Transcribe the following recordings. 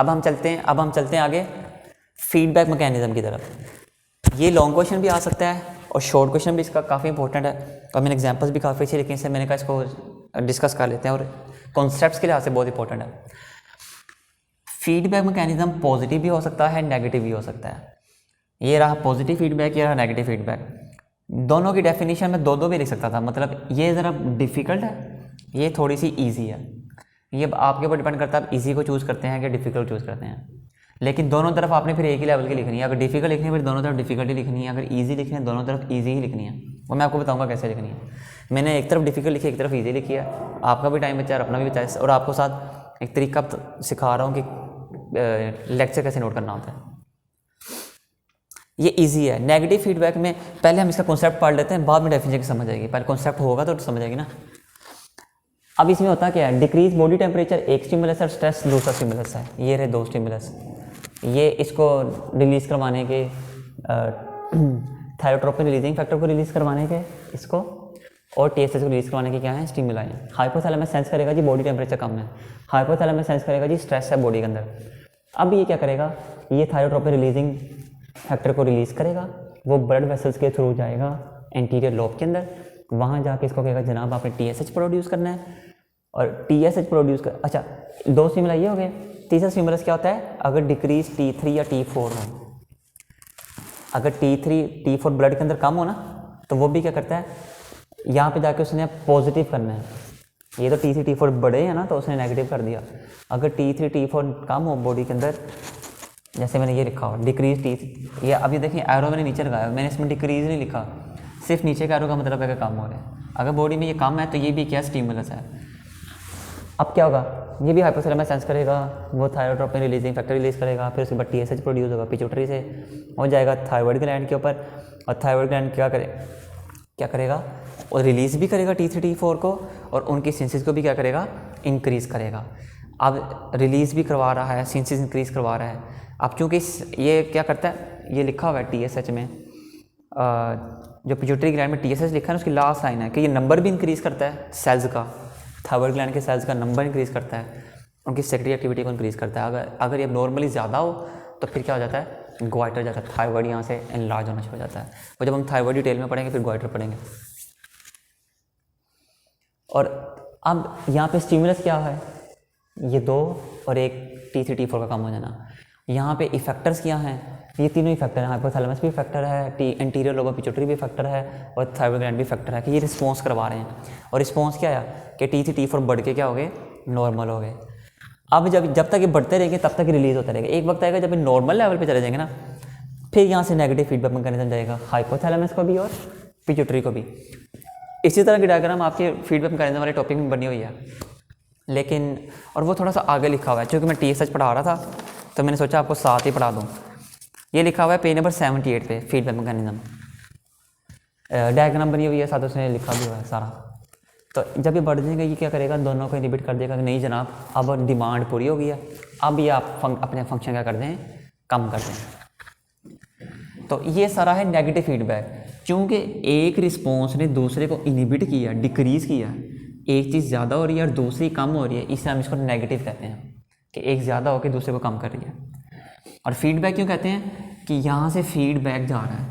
अब हम चलते हैं आगे फीडबैक मैकेनिज्म की तरफ। ये लॉन्ग क्वेश्चन भी आ सकता है और शॉर्ट क्वेश्चन भी इसका काफ़ी इंपॉर्टेंट है, और मैंने एग्जांपल्स भी काफ़ी अच्छे लिखे हैं, मैंने कहा इसको डिस्कस कर लेते हैं, और कॉन्सेप्ट्स के लिहाज से बहुत इंपॉर्टेंट है। फीडबैक मैकेनिज्म पॉजिटिव भी हो सकता है, नेगेटिव भी हो सकता है। ये रहा पॉजिटिव फीडबैक, ये रहा नेगेटिव फीडबैक। दोनों की डेफिनेशन में दो भी लिख सकता था, मतलब ये ज़रा डिफ़िकल्ट है, ये थोड़ी सी ईजी है। ये आपके ऊपर डिपेंड करता है आप ईजी को चूज़ करते हैं कि डिफ़िकल्ट चूज़ करते हैं, लेकिन दोनों तरफ आपने फिर एक ही लेवल की लिखनी है। अगर डिफ़िकल्ट लिखनी है फिर दोनों तरफ डिफ़िकल्टी लिखनी है, अगर ईजी लिखनी है दोनों तरफ ईजी ही लिखनी है। वो मैं आपको बताऊंगा कैसे लिखनी है। मैंने एक तरफ डिफ़िकल्ट लिखी, एक तरफ ईजी लिखी है। आपका भी टाइम बचा है, अपना भी बचा है, और आपको साथ एक तरीका सिखा रहा हूँ कि लेक्चर कैसे नोट करना होता है। ये इजी है। नेगेटिव फीडबैक में पहले हम इसका कॉन्सेप्ट पढ़ लेते हैं, बाद में डेफिनेशन समझ आएगी। पहले कॉन्सेप्ट होगा तो समझ आएगी ना। अब इसमें होता क्या है, डिक्रीज बॉडी टेम्परेचर एक स्टिमुलस है, स्ट्रेस दूसरा स्टिमुलस है। ये रहे दो स्टिमुलस, ये इसको रिलीज़ करवाने के थायरोट्रोपिन रिलीजिंग फैक्टर को रिलीज़ करवाने के इसको, और टीएसएच को रिलीज़ करवाने के क्या है, स्टिमुलाई है। हाइपोथैलेमस सेंस करेगा जी बॉडी टेम्परेचर कम है, हाइपोथैलेमस सेंस करेगा जी स्ट्रेस है बॉडी के अंदर। अब ये क्या करेगा, ये थायरोट्रोपिन रिलीजिंग फैक्टर को रिलीज़ करेगा, वो ब्लड वेसल्स के थ्रू जाएगा एंटीरियर लोब के अंदर, वहाँ जाके इसको कहेगा जनाब आपने टीएसएच प्रोड्यूस करना है, और टीएसएच प्रोड्यूस कर। अच्छा, दो स्टिमुलाई ये हो गए। तीसरा स्टिमुलस क्या होता है, अगर डिक्रीज T3 या T4 हो, अगर T3 T4 ब्लड के अंदर कम हो ना, तो वो भी क्या करता है, यहाँ पे जाके उसने पॉजिटिव करना है। ये तो T3 T4 बड़े हैं ना, तो उसने नेगेटिव कर दिया। अगर T3 T4 कम हो बॉडी के अंदर, जैसे मैंने ये लिखा हो डिक्रीज T3, ये अभी देखिए एरो मैंने नीचे लगाया, मैंने इसमें डिक्रीज नहीं लिखा, सिर्फ नीचे का एरो का मतलब है कि कम हो रहा है। अगर बॉडी में ये कम है तो ये भी क्या स्टिमुलस है। अब क्या होगा, ये भी हाइपोथैलेमस सेंस करेगा, वो थायरोट्रोपिन रिलीजिंग फैक्टर रिलीज करेगा, फिर उसके बाद टीएसएच प्रोड्यूस होगा, पिट्यूटरी से हो जाएगा थायराइड ग्लैंड के ऊपर, और थायराइड ग्लैंड क्या करेगा, और रिलीज़ भी करेगा T3 T4 को, और उनकी सिंथेसिस को भी क्या करेगा, इंक्रीज़ करेगा। अब रिलीज़ भी करवा रहा है, सिंथेसिस इंक्रीज़ करवा रहा है। अब चूँकि ये क्या करता है, ये लिखा हुआ है टीएसएच में, जो पिट्यूटरी ग्लैंड में टीएसएच लिखा है ना, उसकी लास्ट लाइन है कि ये नंबर भी इंक्रीज़ करता है सेल्स का, थायराइड ग्लैंड के सेल्स का नंबर इंक्रीज़ करता है, उनकी सेक्रेटरी एक्टिविटी को इंक्रीज़ करता है। अगर ये नॉर्मली ज़्यादा हो तो फिर क्या हो जाता है, ग्वाइटर जाता है, थायराइड यहाँ से एनलार्ज होना शुरू हो जाता है। और जब हम थायराइड डिटेल में पढ़ेंगे फिर ग्वाइटर पढ़ेंगे। और अब यहाँ पे स्टिमुलस क्या है, ये दो और एक T3 T4 का काम हो जाना। यहाँ पे इफेक्टर्स क्या हैं, ये तीनों इफेक्टर हैं, हाइपोथैलेमस भी फैक्टर है, एंटीरियर लोब पिट्यूटरी भी फैक्टर है, और थायराइड ग्लैंड भी फैक्टर है कि ये रिस्पॉन्स करवा रहे हैं। और रिस्पॉन्स क्या है कि T3 T4 बढ़ के क्या हो गए, नॉर्मल हो गए। अब जब तक ये बढ़ते रहेंगे तब तक रिलीज़ होता रहेगा। एक वक्त आएगा जब ये नॉर्मल लेवल पे चले जाएंगे ना, फिर यहाँ से नेगेटिव फीडबैक मैकेनिज्म जाएगा हाइपोथैलेमस को भी और पिट्यूटरी को भी। इसी तरह की डायग्राम आपके फीडबैक मैकेनिज्म वाले टॉपिक में बनी हुई है, लेकिन और वो थोड़ा सा आगे लिखा हुआ है। क्योंकि मैं टीएसएच पढ़ा रहा था तो मैंने सोचा आपको साथ ही पढ़ा दूँ। ये लिखा हुआ है पेज नंबर 78 पे, फीडबैक मैकेनिज्म डायग्राम बनी हुई है, साथ उसने लिखा भी हुआ है सारा। तो जब ये बढ़ जाएंगे ये क्या करेगा, दोनों को इनहिबिट कर देगा कि नहीं जनाब अब डिमांड पूरी हो गई है, अब ये आप अपने फंक्शन क्या कर दें, कम कर दें। तो ये सारा है नेगेटिव फीडबैक। क्योंकि एक रिस्पॉन्स ने दूसरे को इनहिबिट किया, डिक्रीज़ किया, एक चीज़ ज़्यादा हो रही है और दूसरी कम हो रही है, इससे हम इसको नेगेटिव कहते हैं कि एक ज़्यादा होकर दूसरे को कम कर रही है। और फीडबैक क्यों कहते हैं कि यहाँ से फीडबैक जा रहा है,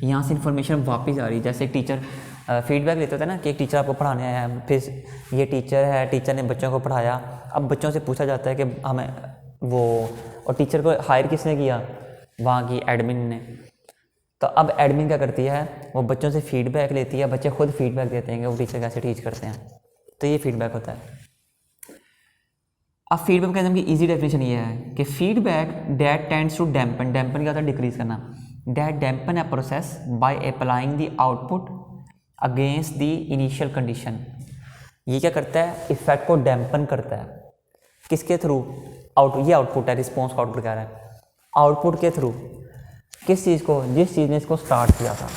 यहाँ से इन्फॉर्मेशन वापस आ रही है। जैसे एक टीचर फीडबैक लेते होता है ना कि एक टीचर आपको पढ़ाने आया है, फिर ये टीचर है, टीचर ने बच्चों को पढ़ाया, अब बच्चों से पूछा जाता है कि हमें वो, और टीचर को हायर किसने किया, वहाँ की एडमिन ने। तो अब एडमिन क्या करती है, वो बच्चों से फीडबैक लेती है, बच्चे खुद फीडबैक देते हैं कि वो टीचर कैसे टीच करते हैं। तो ये फीडबैक होता है। अब फीडबैक मैकेनिज्म की इजी डेफिनेशन ये है कि feedback that tends to dampen, dampen क्या होता है, डिक्रीज करना, that dampen a process by applying the output against the initial condition. ये क्या करता है, इफेक्ट को डैम्पन करता है, किसके थ्रू, ये आउटपुट है, रिस्पॉन्स का आउटपुट कह रहा है, आउटपुट के थ्रू, किस चीज़ को, जिस चीज़ ने इसको स्टार्ट किया था,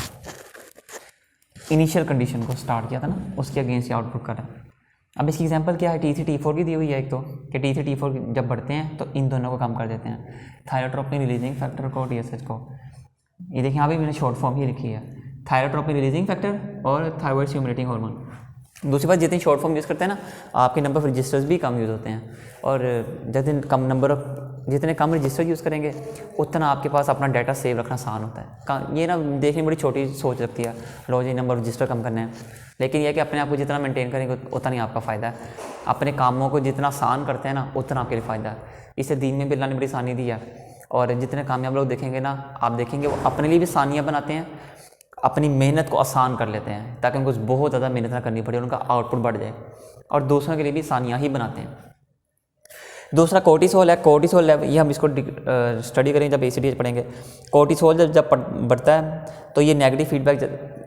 इनिशियल कंडीशन को स्टार्ट किया था ना, उसके अगेंस्ट ये आउटपुट कर रहा है। अब इसकी एग्जांपल क्या है, T3 T4 की दी हुई है एक तो, कि T3 T4 जब बढ़ते हैं तो इन दोनों को कम कर देते हैं, थायरोट्रोपिन रिलीजिंग फैक्टर को, टीएसएच को। ये देखिए यहाँ भी मैंने शॉर्ट फॉर्म ही लिखी है, थायरोट्रोपिन रिलीजिंग फैक्टर और थायराइड स्टिमुलेटिंग हार्मोन। दूसरी बात, जितनी शॉर्ट फॉर्म यूज़ करते हैं ना, आपके नंबर ऑफ रजिस्टर्स भी कम यूज़ होते हैं, और जितने कम नंबर ऑफ जितने कम रजिस्टर यूज़ करेंगे उतना आपके पास अपना डाटा सेव रखना आसान होता है। ये ना देखने में बड़ी छोटी सोच लगती है, लो जी नंबर रजिस्टर कम करने हैं, लेकिन यह कि अपने आप को जितना मेंटेन करेंगे उतना ही आपका फ़ायदा है। अपने कामों को जितना आसान करते हैं ना उतना आपके लिए फ़ायदा है। इसे दीन में भी अल्लाह ने बड़ी आसानी दी है, और जितने कामयाब लोग देखेंगे ना आप देखेंगे वो अपने लिए भी आसानियाँ बनाते हैं, अपनी मेहनत को आसान कर लेते हैं ताकि उनको बहुत ज़्यादा मेहनत ना करनी पड़े, उनका आउटपुट बढ़ जाए, और दूसरों के लिए भी आसानियाँ ही बनाते हैं। दूसरा कोर्टिसोल है। कोर्टिसोल लेवल ये हम इसको स्टडी करेंगे जब ACTH पढ़ेंगे। कोर्टिसोल जब बढ़ता है तो ये नेगेटिव फीडबैक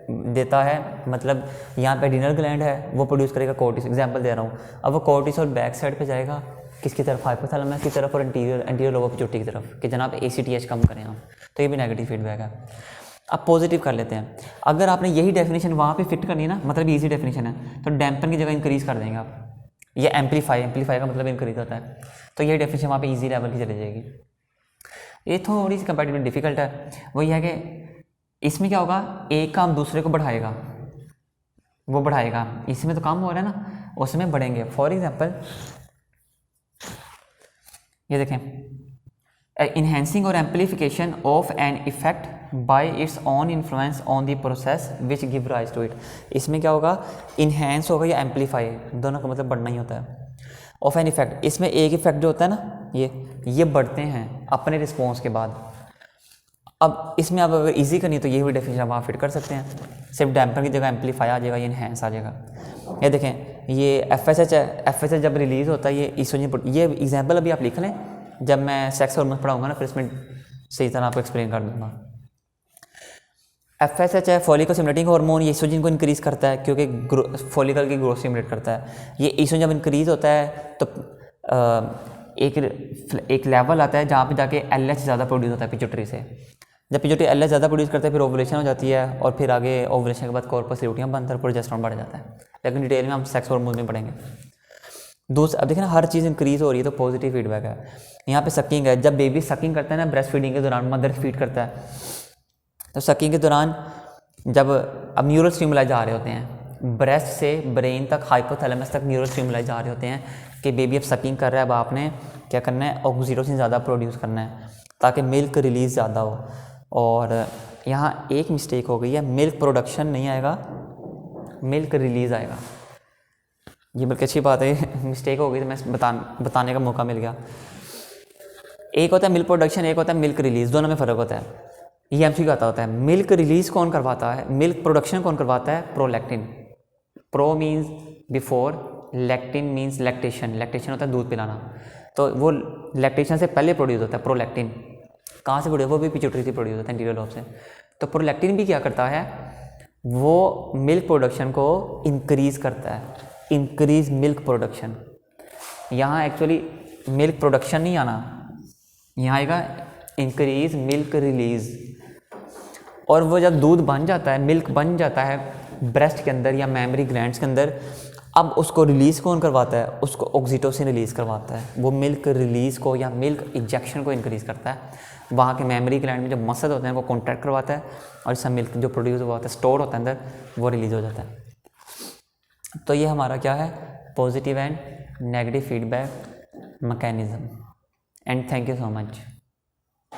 देता है, मतलब यहाँ पे एड्रिनल ग्लैंड है वो प्रोड्यूस करेगा कोर्टिसोल, एग्जांपल दे रहा हूँ। अब वो कोर्टिसोल बैक साइड पे जाएगा किसकी तरफ, हाइपोथैलेमस की तरफ और एंटीरियर लोब पिट्यूटरी की तरफ कि जनाब ACTH कम करें हम, तो ये भी नेगेटिव फीडबैक है। अब पॉजिटिव कर लेते हैं। अगर आपने यही डेफिनेशन वहाँ पे फिट करनी है ना, मतलब ईजी डेफिनेशन है, तो डैम्पन की जगह इंक्रीज कर देंगे आप, ये एम्पलीफाई का मतलब इंक्रीज होता है, तो ये डेफिनेशन वहाँ पे इजी लेवल की चली जाएगी। ये थोड़ी सी कंपैरेटिवली डिफिकल्ट है। वही है कि इसमें क्या होगा, एक काम दूसरे को बढ़ाएगा, वो बढ़ाएगा, इसमें तो काम हो रहा है ना, उसमें बढ़ेंगे। फॉर एग्जांपल ये देखें, इन्हेंसिंग और amplification of an effect by its own influence on the process which give rise to it. इसमें क्या होगा, इन्हेंस होगा या एम्पलीफाई, दोनों का मतलब बढ़ना ही होता है। ऑफ एन इफेक्ट, इसमें एक इफेक्ट जो होता है ना ये बढ़ते हैं अपने रिस्पॉन्स के बाद। अब इसमें आप अगर इजी करनी है तो ये भी डेफिनेशन आप वहाँ फिट कर सकते हैं, सिर्फ डैम्पर की जगह एम्पलीफाई आ जाएगा, ये इन्हेंस आ जाएगा। ये देखें ये FSH है, FSH जब रिलीज़ होता है ये ईस्ट्रोजन, ये एग्जाम्पल अभी आप लिख लें, जब मैं सेक्स हार्मोन पढ़ाऊँगा ना फिर इसमें सही तरह आपको एक्सप्लेन कर दूँगा। FSH है फॉलिकल स्टिमुलेटिंग हार्मोन, ये ईस्ट्रोजन को इंक्रीज़ करता है क्योंकि फॉलिकल की ग्रोथ स्टिमुलेट करता है। ये ईस्ट्रोजन जब इंक्रीज़ होता है तो एक लेवल आता है जहाँ पे जाके LH ज़्यादा प्रोड्यूस होता है पिट्यूटरी से। जब पिट्यूटरी LH ज़्यादा प्रोड्यूस करता है फिर ओवुलेशन हो जाती है, और फिर आगे ओवुलेशन के बाद कॉर्पस ल्यूटियम बनता है, प्रोजेस्टेरोन बढ़ जाता है, लेकिन डिटेल में हम सेक्स हार्मोन में पढ़ेंगे। अब देखिए ना हर चीज़ इंक्रीज़ हो रही है तो पॉजिटिव फीडबैक है। यहाँ पे सकिंग है, जब बेबी सकिंग करता है ना ब्रेस्ट फीडिंग के दौरान, मदर फीड करता है, तो सकिंग के दौरान जब अब न्यूरल स्टिमुलाई जा रहे होते हैं ब्रेस्ट से ब्रेन तक, हाइपोथैलेमस तक न्यूरल स्टिमुलाई जा रहे होते हैं कि बेबी अब सकिंग कर रहा है, अब आपने क्या करना है, ऑक्सीटोसिन ज़्यादा प्रोड्यूस करना है ताकि मिल्क रिलीज़ ज़्यादा हो। और यहाँ एक मिस्टेक हो गई है, मिल्क प्रोडक्शन नहीं आएगा, मिल्क रिलीज़ आएगा। ये बल्कि अच्छी बात है, मिस्टेक हो गई तो मैं बताने का मौका मिल गया। एक होता है मिल्क प्रोडक्शन, एक होता है मिल्क रिलीज़, दोनों में फ़र्क होता है। ये MCQ आता होता है। मिल्क रिलीज़ कौन करवाता है, मिल्क प्रोडक्शन कौन करवाता है, prolactin. Pro means before, lectin means lactation, lactation होता है दूध पिलाना, तो वो लैक्टेशन से पहले प्रोड्यूस होता है प्रोलैक्टिन। कहाँ से प्रोड्यूस, वो भी पिट्यूटरी से प्रोड्यूस होता है, एंटीरियर लोब से। तो प्रोलैक्टिन भी क्या करता है, वो मिल्क प्रोडक्शन को इंक्रीज़ करता है, इंक्रीज मिल्क प्रोडक्शन। यहाँ एक्चुअली मिल्क प्रोडक्शन नहीं आना, यहाँ आएगा इंक्रीज मिल्क रिलीज़। और वो जब दूध बन जाता है, मिल्क बन जाता है ब्रेस्ट के अंदर या मेमरी ग्लैंड्स के अंदर, अब उसको रिलीज़ कौन करवाता है, उसको ऑक्सीटोसिन रिलीज़ करवाता है। वो मिल्क रिलीज़ को या मिल्क इंजेक्शन को इंक्रीज़ करता है। वहाँ के मेमरी ग्लैंड में जो मसल होते हैं वो कॉन्ट्रैक्ट करवाता है, और इससे मिल्क जो प्रोड्यूस हुआ होता है, स्टोर होता है अंदर, वो रिलीज़ हो जाता है। तो ये हमारा क्या है, positive and negative feedback mechanism. And thank you so much.